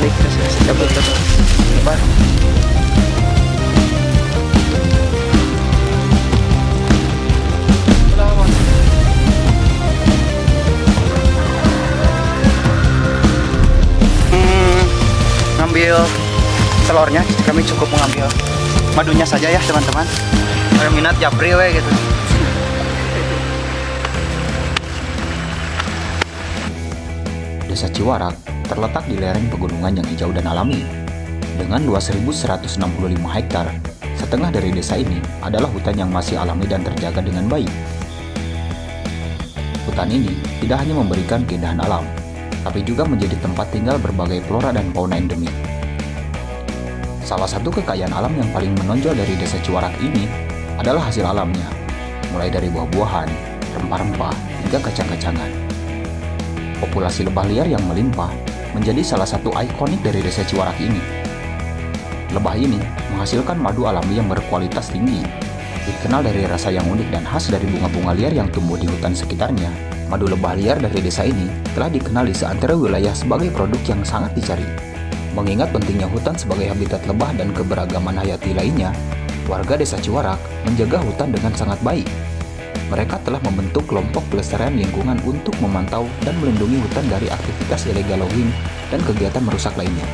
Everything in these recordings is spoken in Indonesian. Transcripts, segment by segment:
lagi, kira-kira double double. Lebar. Ngambil telurnya, kami cukup mengambil madunya saja ya teman-teman. Kalau minat japri we gitu. Desa Ciwarak terletak di lereng pegunungan yang hijau dan alami. Dengan luas 1.165 hektar, setengah dari desa ini adalah hutan yang masih alami dan terjaga dengan baik. Hutan ini tidak hanya memberikan keindahan alam, tapi juga menjadi tempat tinggal berbagai flora dan fauna endemik. Salah satu kekayaan alam yang paling menonjol dari desa Ciwarak ini adalah hasil alamnya, mulai dari buah-buahan, rempah-rempah, hingga kacang-kacangan. Populasi lebah liar yang melimpah menjadi salah satu ikonik dari desa Ciwarak ini. Lebah ini menghasilkan madu alami yang berkualitas tinggi. Dikenal dari rasa yang unik dan khas dari bunga-bunga liar yang tumbuh di hutan sekitarnya, madu lebah liar dari desa ini telah dikenal di seantero wilayah sebagai produk yang sangat dicari. Mengingat pentingnya hutan sebagai habitat lebah dan keberagaman hayati lainnya, warga desa Ciwarak menjaga hutan dengan sangat baik. Mereka telah membentuk kelompok pelestarian lingkungan untuk memantau dan melindungi hutan dari aktivitas ilegal logging dan kegiatan merusak lainnya.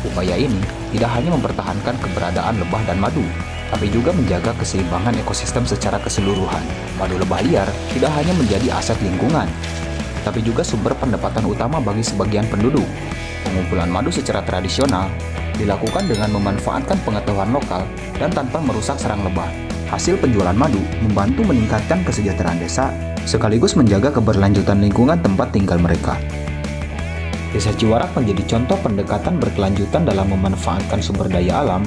Upaya ini tidak hanya mempertahankan keberadaan lebah dan madu, tapi juga menjaga keseimbangan ekosistem secara keseluruhan. Madu lebah liar tidak hanya menjadi aset lingkungan, tapi juga sumber pendapatan utama bagi sebagian penduduk. Pengumpulan madu secara tradisional dilakukan dengan memanfaatkan pengetahuan lokal dan tanpa merusak sarang lebah. Hasil penjualan madu membantu meningkatkan kesejahteraan desa, sekaligus menjaga keberlanjutan lingkungan tempat tinggal mereka. Desa Ciwarak menjadi contoh pendekatan berkelanjutan dalam memanfaatkan sumber daya alam.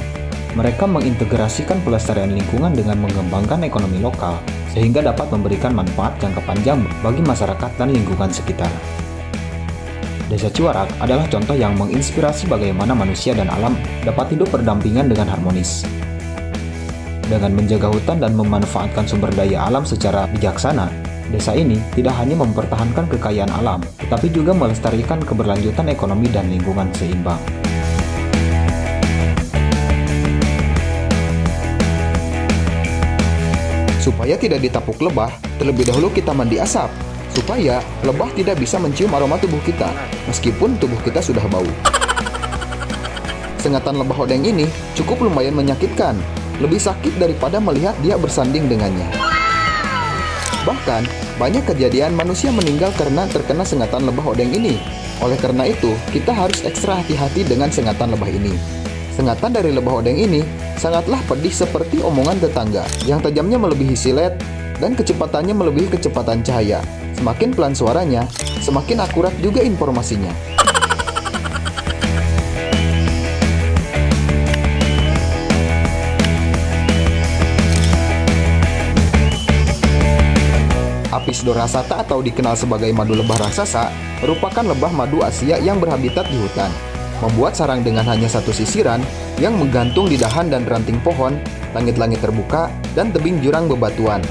Mereka mengintegrasikan pelestarian lingkungan dengan mengembangkan ekonomi lokal, sehingga dapat memberikan manfaat jangka panjang bagi masyarakat dan lingkungan sekitar. Desa Ciwarak adalah contoh yang menginspirasi bagaimana manusia dan alam dapat hidup berdampingan dengan harmonis. Dengan menjaga hutan dan memanfaatkan sumber daya alam secara bijaksana, desa ini tidak hanya mempertahankan kekayaan alam, tetapi juga melestarikan keberlanjutan ekonomi dan lingkungan seimbang. Supaya tidak ditapuk lebah, terlebih dahulu kita mandi asap, supaya lebah tidak bisa mencium aroma tubuh kita, meskipun tubuh kita sudah bau. Sengatan lebah odeng ini cukup lumayan menyakitkan, lebih sakit daripada melihat dia bersanding dengannya. Bahkan, banyak kejadian manusia meninggal karena terkena sengatan lebah odeng ini. Oleh karena itu, kita harus ekstra hati-hati dengan sengatan lebah ini. Sengatan dari lebah odeng ini sangatlah pedih seperti omongan tetangga, yang tajamnya melebihi silet dan kecepatannya melebihi kecepatan cahaya. Semakin pelan suaranya, semakin akurat juga informasinya. Apis dorsata atau dikenal sebagai madu lebah raksasa merupakan lebah madu Asia yang berhabitat di hutan. Membuat sarang dengan hanya satu sisiran yang menggantung di dahan dan ranting pohon, langit-langit terbuka, dan tebing jurang bebatuan.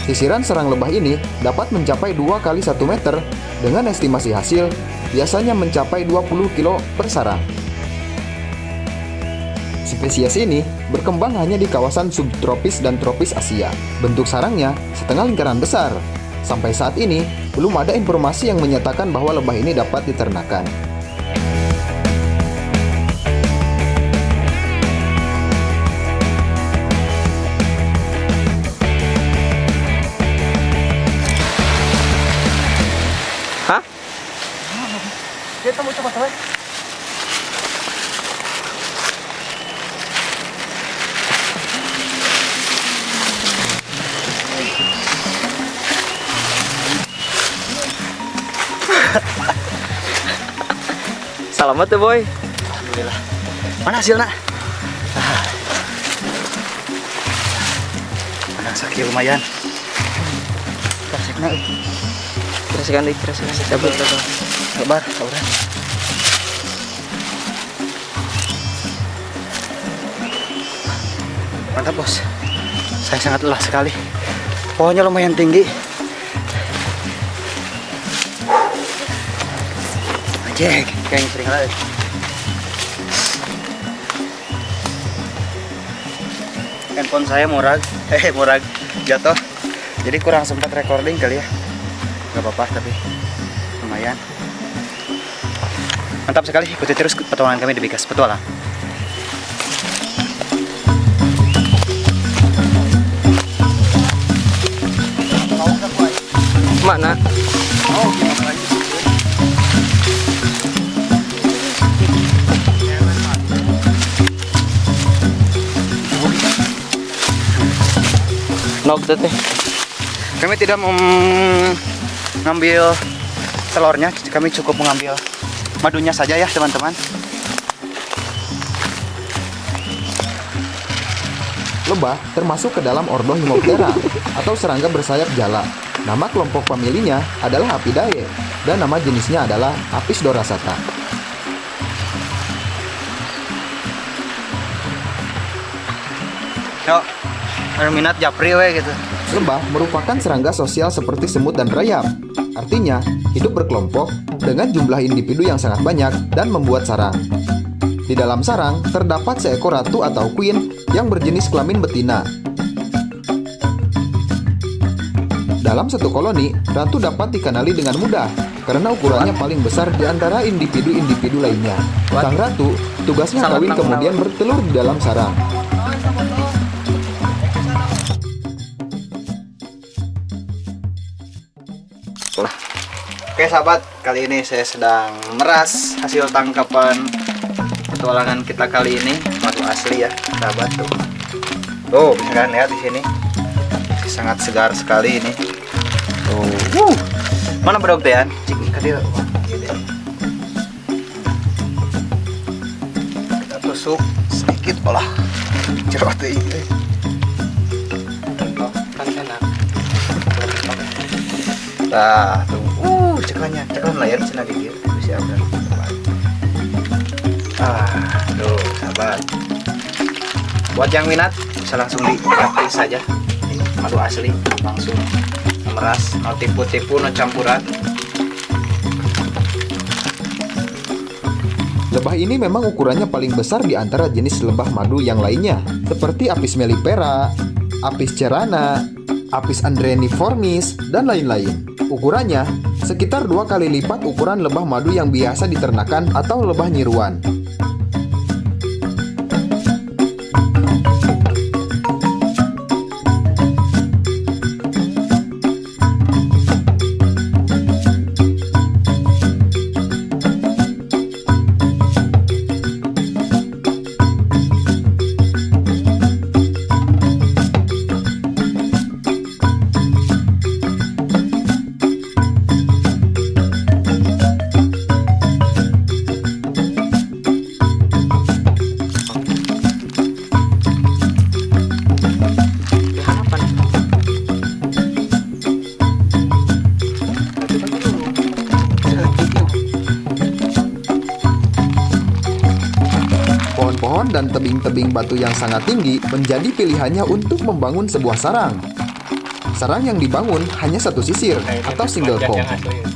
Sisiran sarang lebah ini dapat mencapai 2 kali 1 meter dengan estimasi hasil biasanya mencapai 20 kilo per sarang. Spesies ini berkembang hanya di kawasan subtropis dan tropis Asia. Bentuk sarangnya setengah lingkaran besar. Sampai saat ini, belum ada informasi yang menyatakan bahwa lebah ini dapat diternakan. Hah? Kita mau coba coba. Selamat ya boy. Alhamdulillah. Mana hasilnya? Mana sakit lumayan. Kerasiknya kerasikan deh, kerasikan double double. Lebar, sauran. Mantap bos. Saya sangat lelah sekali. Pohonnya lumayan tinggi. Cek, kayak sering lagi. Handphone saya murag jatuh. Jadi kurang sempat recording kali ya. Gak apa-apa tapi lumayan. Mantap sekali, ikuti terus petualangan kami di Bikas Petualang. Mana? Oh, gimana lagi? Nog teh. Kami tidak mengambil telurnya, kami cukup mengambil madunya saja ya teman-teman. Lebah termasuk ke dalam ordo Hemiptera atau serangga bersayap jala. Nama kelompok familinya adalah Apidae dan nama jenisnya adalah Apis dorsata. Yuk, ada minat japri we gitu. Lebah merupakan serangga sosial seperti semut dan rayap. Artinya, hidup berkelompok dengan jumlah individu yang sangat banyak dan membuat sarang. Di dalam sarang terdapat seekor ratu atau queen yang berjenis kelamin betina. Dalam satu koloni, ratu dapat dikenali dengan mudah karena ukurannya paling besar di antara individu-individu lainnya. Sang ratu tugasnya kawin kemudian bertelur di dalam sarang. Oke sahabat, kali ini saya sedang meras hasil tangkapan petualangan kita kali ini. Madu asli ya sahabat tuh. Tuh bisa kan lihat di sini. Sangat segar sekali ini. Tuh. Mana bro tean? Cik kadir. Kita tusuk sedikit olah. Jeruk teh ini. Nah, tuh. Cekan layar cina gigir bisa apa? Tuh sahabat. Buat yang minat bisa langsung di saja. Ini madu asli langsung meras, no tipu-tipu, no campuran. Lebah ini memang ukurannya paling besar di antara jenis lebah madu yang lainnya, seperti Apis mellifera, Apis cerana, Apis andreniformis, dan lain-lain. Ukurannya sekitar 2 kali lipat ukuran lebah madu yang biasa diternakan atau lebah nyiruan. Pohon-pohon dan tebing-tebing batu yang sangat tinggi menjadi pilihannya untuk membangun sebuah sarang. Sarang yang dibangun hanya satu sisir atau single comb.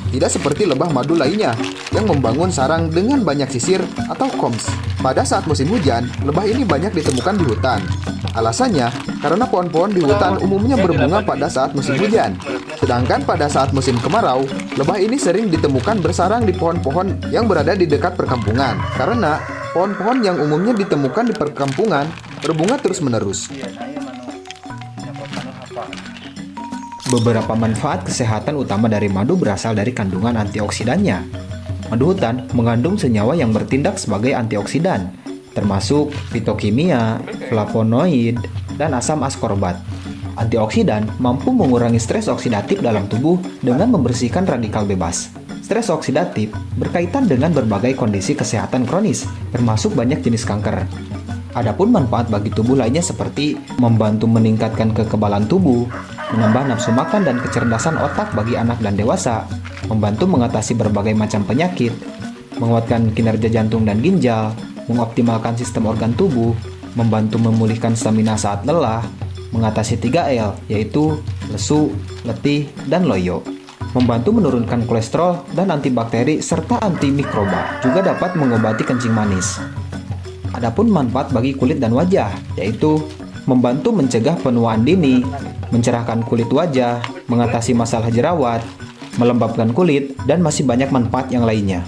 Tidak seperti lebah madu lainnya yang membangun sarang dengan banyak sisir atau combs. Pada saat musim hujan, lebah ini banyak ditemukan di hutan. Alasannya karena pohon-pohon di hutan umumnya berbunga pada saat musim hujan. Sedangkan pada saat musim kemarau, lebah ini sering ditemukan bersarang di pohon-pohon yang berada di dekat perkampungan. Karena pohon-pohon yang umumnya ditemukan di perkampungan berbunga terus-menerus. Beberapa manfaat kesehatan utama dari madu berasal dari kandungan antioksidannya. Madu hutan mengandung senyawa yang bertindak sebagai antioksidan, termasuk fitokimia, flavonoid, dan asam askorbat. Antioksidan mampu mengurangi stres oksidatif dalam tubuh dengan membersihkan radikal bebas. Stres oksidatif berkaitan dengan berbagai kondisi kesehatan kronis, termasuk banyak jenis kanker. Adapun manfaat bagi tubuh lainnya seperti membantu meningkatkan kekebalan tubuh, menambah nafsu makan dan kecerdasan otak bagi anak dan dewasa, membantu mengatasi berbagai macam penyakit, menguatkan kinerja jantung dan ginjal, mengoptimalkan sistem organ tubuh, membantu memulihkan stamina saat lelah, mengatasi 3L, yaitu lesu, letih, dan loyo. membantu menurunkan kolesterol dan antibakteri serta antimikroba, juga dapat mengobati kencing manis. Adapun manfaat bagi kulit dan wajah, yaitu membantu mencegah penuaan dini, mencerahkan kulit wajah, mengatasi masalah jerawat, melembabkan kulit, dan masih banyak manfaat yang lainnya.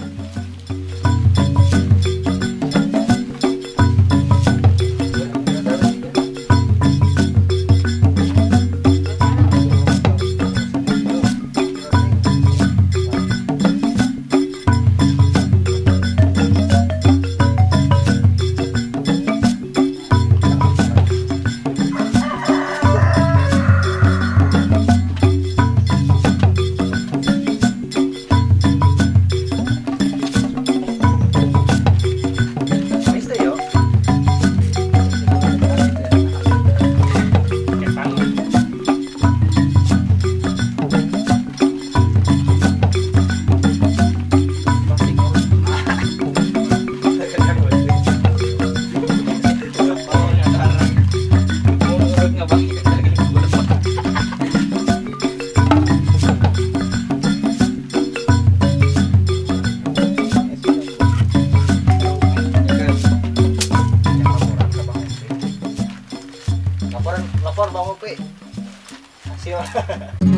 Lapor Bang Upi. Hasil.